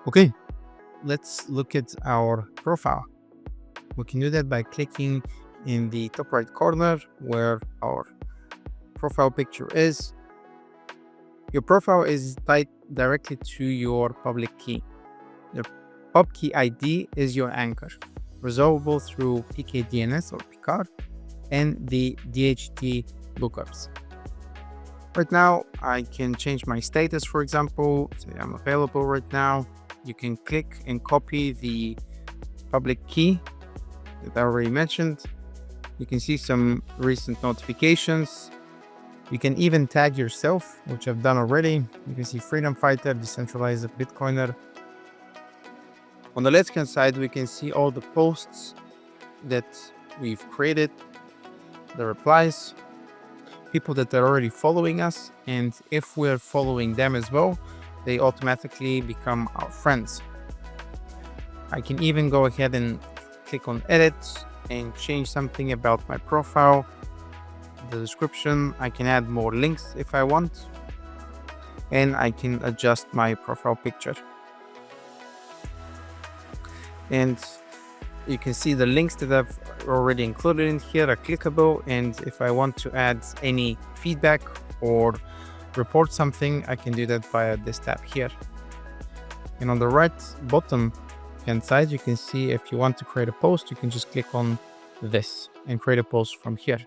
Okay, let's look at our profile. We can do that by clicking in the top right corner where our profile picture is. Your profile is tied directly to your public key. Your Pubky ID is your anchor, resolvable through PKDNS or PKARR and the DHT lookups. Right now, I can change my status, for example, say I'm available right now. You can click and copy the public key that I already mentioned. You can see some recent notifications. You can even tag yourself, which I've done already. You can see freedom fighter, decentralized Bitcoiner. On the left-hand side, we can see all the posts that we've created, the replies, people that are already following us, and if we're following them as well, they automatically become our friends. I can even go ahead and click on edit and change something about my profile, the description. I can add more links if I want, and I can adjust my profile picture. And you can see the links that I've already included in here are clickable, and if I want to add any feedback or report something, I can do that via this tab here. And on the right bottom hand side, you can see if you want to create a post, you can just click on this and create a post from here.